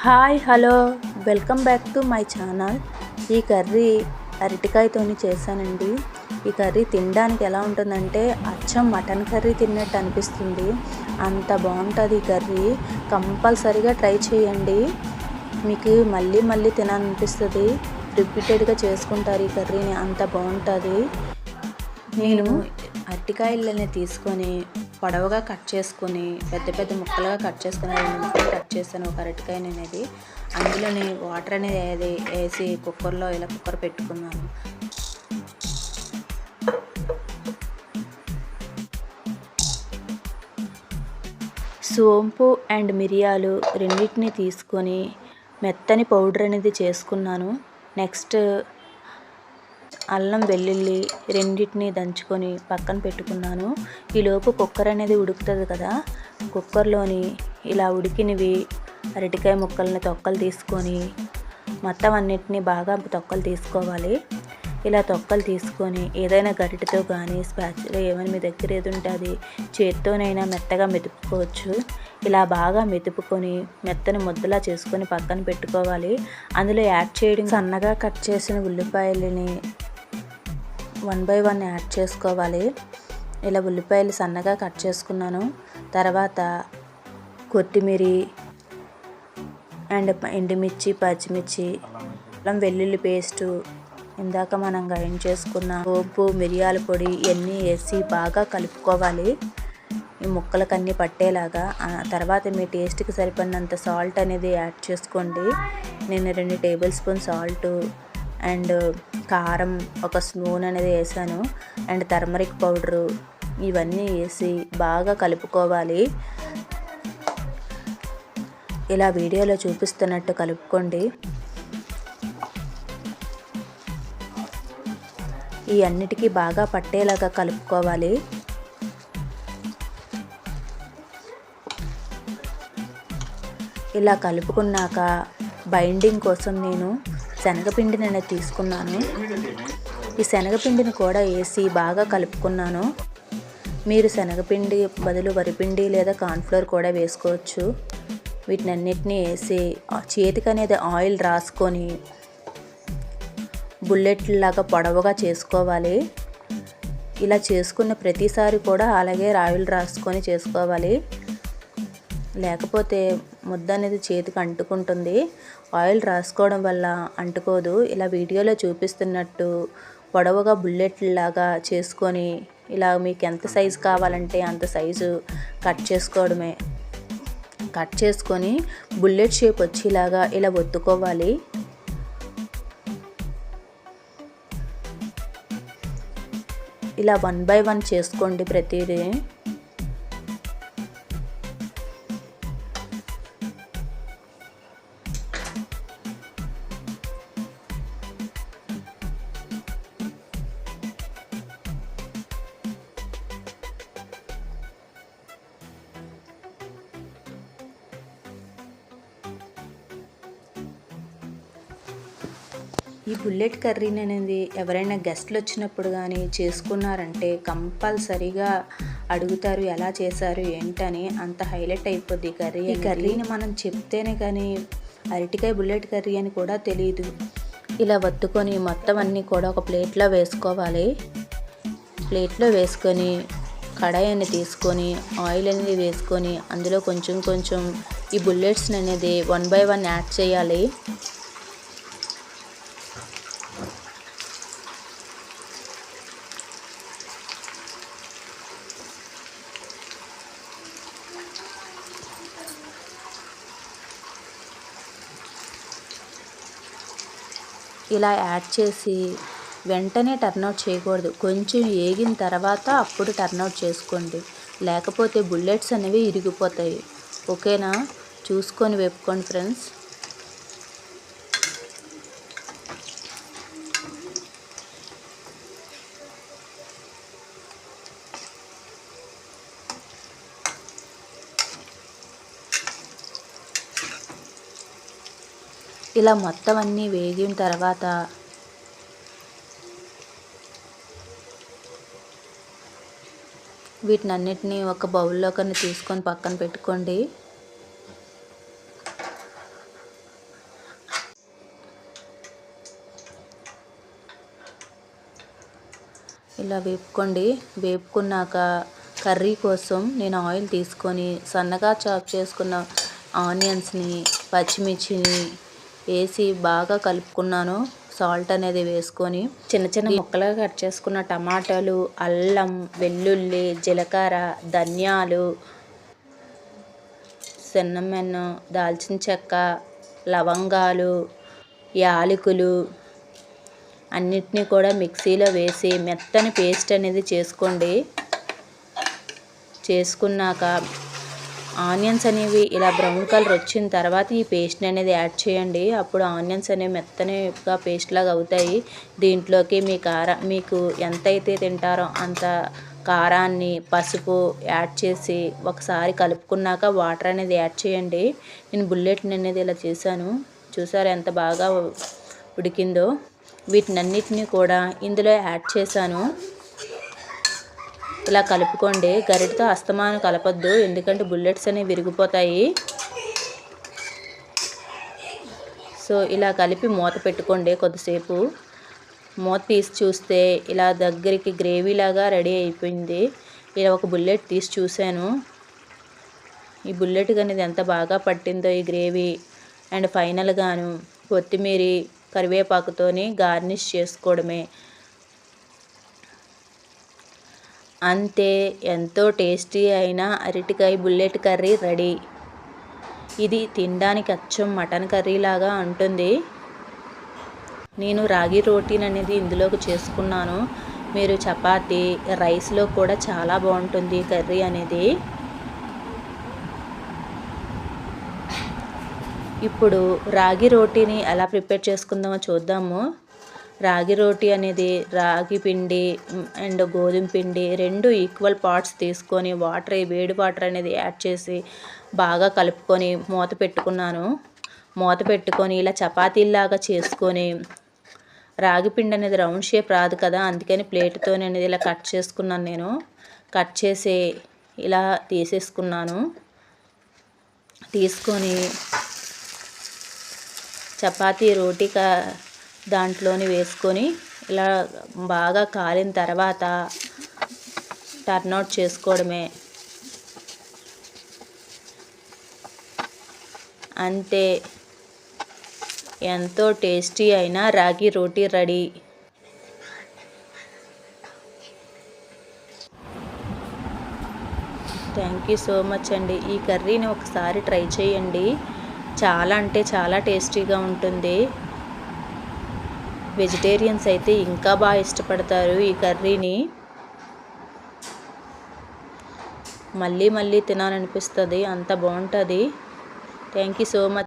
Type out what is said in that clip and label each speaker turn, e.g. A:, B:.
A: Hi hello welcome back to my channel. ఈ curry అరటికాయతోని చేశానండి. ఈ కర్రీ తినడానికి ఎలా ఉంటుందంటే అచ్చం మటన్ కర్రీ తిన్నట్టు అనిపిస్తుంది. అంత బాగుంటుంది ఈ కర్రీ. కంపల్సరీగా ట్రై చేయండి. మీకు మళ్ళీ మళ్ళీ తినాలనిపిస్తుంది. రిపీటెడ్గా చేసుకుంటారు ఈ కర్రీని, అంత బాగుంటుంది. నేను అరటికాయలని తీసుకొని పొడవుగా కట్ చేసుకొని పెద్ద పెద్ద ముక్కలుగా కట్ చేసుకుని 2 ముక్కలు కట్ చేశాను ఒక అరటికాయని అనేది. అందులోని వాటర్ అనేది వేసి కుక్కర్లో ఇలా కుక్కర్ పెట్టుకున్నాను. సోంపు అండ్ మిరియాలు రెండింటిని తీసుకొని మెత్తని పౌడర్ అనేది చేసుకున్నాను. నెక్స్ట్ అల్లం వెల్లుల్లి రెండింటిని దంచుకొని పక్కన పెట్టుకున్నాను. ఈలోపు కుక్కర్ అనేది ఉడుకుతుంది కదా, కుక్కర్లోని ఇలా ఉడికినవి అరటికాయ ముక్కల్ని తొక్కలు తీసుకొని మొత్తం అన్నిటినీ బాగా తొక్కలు తీసుకోవాలి. ఇలా తొక్కలు తీసుకొని ఏదైనా గరిటెతో కానీ స్పాచులా ఏమైనా మీ దగ్గర ఏది ఉంటుంది చేత్తోనైనా మెత్తగా మెతుపుకోవచ్చు. ఇలా బాగా మెతుపుకొని మెత్తని ముద్దలా చేసుకొని పక్కన పెట్టుకోవాలి. అందులో యాడ్ చేయడం సన్నగా కట్ చేసిన ఉల్లిపాయలని 1 by 1 యాడ్ చేసుకోవాలి. ఇలా ఉల్లిపాయలు సన్నగా కట్ చేసుకున్నాను. తర్వాత కొత్తిమీర అండ్ ఎండుమిర్చి, పచ్చిమిర్చి, అల్లం వెల్లుల్లి పేస్టు, ఇందాక మనం గ్రైండ్ చేసుకున్న సోంపు, మిరియాల పొడి ఇవన్నీ వేసి బాగా కలుపుకోవాలి ఈ ముక్కలకన్నీ పట్టేలాగా. తర్వాత మీ టేస్ట్కి సరిపడినంత సాల్ట్ అనేది యాడ్ చేసుకోండి. నేను 2 టేబుల్ స్పూన్ సాల్టు అండ్ కారం 1 స్పూన్ అనేది వేసాను. అండ్ టర్మరిక్ పౌడరు ఇవన్నీ వేసి బాగా కలుపుకోవాలి. ఇలా వీడియోలో చూపిస్తున్నట్టు కలుపుకోండి. ఈ అన్నిటికీ బాగా పట్టేలాగా కలుపుకోవాలి. ఇలా కలుపుకున్నాక బైండింగ్ కోసం నేను శనగపిండిని అనేది తీసుకున్నాను. ఈ శనగపిండిని కూడా వేసి బాగా కలుపుకున్నాను. మీరు శనగపిండి బదులు వరిపిండి లేదా కార్న్ఫ్లోర్ కూడా వేసుకోవచ్చు. వీటిని అన్నిటినీ వేసి చేతికి అనేది ఆయిల్ రాసుకొని బుల్లెట్లాగా పొడవుగా చేసుకోవాలి. ఇలా చేసుకున్న ప్రతిసారి కూడా అలాగే ఆయిల్ రాసుకొని చేసుకోవాలి, లేకపోతే ముద్ద అనేది చేతికి అంటుకుంటుంది. ఆయిల్ రాసుకోవడం వల్ల అంటుకోదు. ఇలా వీడియోలో చూపిస్తున్నట్టు పొడవుగా బుల్లెట్లాగా చేసుకొని ఇలా మీకు ఎంత సైజు కావాలంటే అంత సైజు కట్ చేసుకోవడమే. కట్ చేసుకొని బుల్లెట్ షేప్ వచ్చేలాగా ఇలా ఒత్తుకోవాలి. ఇలా 1 by 1 చేసుకోండి ప్రతిదీ. ఈ బుల్లెట్ కర్రీని అనేది ఎవరైనా గెస్ట్లు వచ్చినప్పుడు కానీ చేసుకున్నారంటే కంపల్సరీగా అడుగుతారు ఎలా చేశారు ఏంటని. అంత హైలైట్ అయిపోద్ది కర్రీ. ఈ కర్రీని మనం చెప్తేనే కానీ అరటికాయ బుల్లెట్ కర్రీ అని కూడా తెలియదు. ఇలా వత్తుకొని మొత్తం అన్నీ కూడా ఒక ప్లేట్లో వేసుకోవాలి. ప్లేట్లో వేసుకొని కడాయిని తీసుకొని ఆయిల్ అనేది వేసుకొని అందులో కొంచెం కొంచెం ఈ బుల్లెట్స్ అనేది 1 by 1 యాడ్ చేయాలి. ఇలా యాడ్ చేసి వెంటనే టర్న్అవుట్ చేయకూడదు. కొంచెం వేగిన తర్వాత అప్పుడు టర్న్అవుట్ చేసుకోండి, లేకపోతే బుల్లెట్స్ అనేవి ఇరిగిపోతాయి. ఓకేనా, చూసుకొని వేపుకోండి ఫ్రెండ్స్. ఇలా మొత్తం అన్నీ వేగిన తర్వాత వీటినన్నిటినీ ఒక బౌల్లోకి తీసుకొని పక్కన పెట్టుకోండి. ఇలా వేపుకోండి. వేపుకున్నాక కర్రీ కోసం నేను ఆయిల్ తీసుకొని సన్నగా చాప్ చేసుకున్న ఆనియన్స్ని, పచ్చిమిర్చిని వేసి బాగా కలుపుకున్నాను. సాల్ట్ అనేది వేసుకొని చిన్న చిన్న ముక్కలుగా కట్ చేసుకున్న టమాటాలు, అల్లం, వెల్లుల్లి, జీలకర్ర, ధనియాలు, సిన్నమన్, దాల్చిన చెక్క, లవంగాలు, యాలకులు అన్నిటినీ కూడా మిక్సీలో వేసి మెత్తని పేస్ట్ అనేది చేసుకోండి. చేసుకున్నాక ఆనియన్స్ అనేవి ఇలా బ్రౌన్ కలర్ వచ్చిన తర్వాత ఈ పేస్ట్ని అనేది యాడ్ చేయండి. అప్పుడు ఆనియన్స్ అనేవి మెత్తనిగా పేస్ట్ లాగా అవుతాయి. దీంట్లోకి మీకు ఎంతైతే తింటారో అంత కారాన్ని, పసుపు యాడ్ చేసి ఒకసారి కలుపుకున్నాక వాటర్ అనేది యాడ్ చేయండి. నేను బుల్లెట్ని అనేది ఇలా చేశాను. చూసారా ఎంత బాగా ఉడికిందో. వీటినన్నిటినీ కూడా ఇందులో యాడ్ చేశాను. ఇలా కలుపుకోండి. గరిటతో అస్తమానం కలపొద్దు, ఎందుకంటే బుల్లెట్స్ అనేవి విరిగిపోతాయి. సో ఇలా కలిపి మూత పెట్టుకోండి కొద్దిసేపు. మూత తీసి చూస్తే ఇలా దగ్గరికి గ్రేవీలాగా రెడీ అయిపోయింది. ఇలా ఒక బుల్లెట్ తీసి చూశాను. ఈ బుల్లెట్ అనేది ఎంత బాగా పట్టిందో ఈ గ్రేవీ. అండ్ ఫైనల్గాను కొత్తిమీర, కరివేపాకుతోని గార్నిష్ చేసుకోవడమే. అంతే, ఎంతో టేస్టీ అయిన అరటికాయ బుల్లెట్ కర్రీ రెడీ. ఇది తినడానికి అచ్చం మటన్ కర్రీ లాగా ఉంటుంది. నేను రాగి రోటీని అనేది ఇందులోకి చేసుకున్నాను. మీరు చపాతీ, రైస్లో కూడా చాలా బాగుంటుంది కర్రీ అనేది. ఇప్పుడు రాగి రోటీని ఎలా ప్రిపేర్ చేసుకుందామో చూద్దాము. రాగి రోటీ అనేది రాగి పిండి అండ్ గోధుమ పిండి 2 ఈక్వల్ పార్ట్స్ తీసుకొని వేడి వాటర్ అనేది యాడ్ చేసి బాగా కలుపుకొని మూత పెట్టుకున్నాను. మూత పెట్టుకొని ఇలా చపాతీలాగా చేసుకొని, రాగి పిండి అనేది రౌండ్ షేప్ రాదు కదా, అందుకని ప్లేట్తో అనేది ఇలా కట్ చేసుకున్నాను. నేను కట్ చేసి ఇలా తీసేసుకున్నాను. తీసుకొని చపాతీ రోటీగా దాంట్లోని వేసుకొని ఇలా బాగా కాలిన తర్వాత టర్న్ అవుట్ చేసుకోవడమే. అంతే, ఎంతో టేస్టీ అయిన రాగి రోటీ ready. Thank you so much అండి. ఈ కర్రీని ఒకసారి ట్రై చేయండి. చాలా అంటే చాలా టేస్టీగా ఉంటుంది. వెజిటేరియన్స్ అయితే ఇంకా బాగా ఇష్టపడతారు ఈ కర్రీని. మళ్ళీ మళ్ళీ తినాలనిపిస్తుంది, అంత బాగుంటుంది. Thank you so much.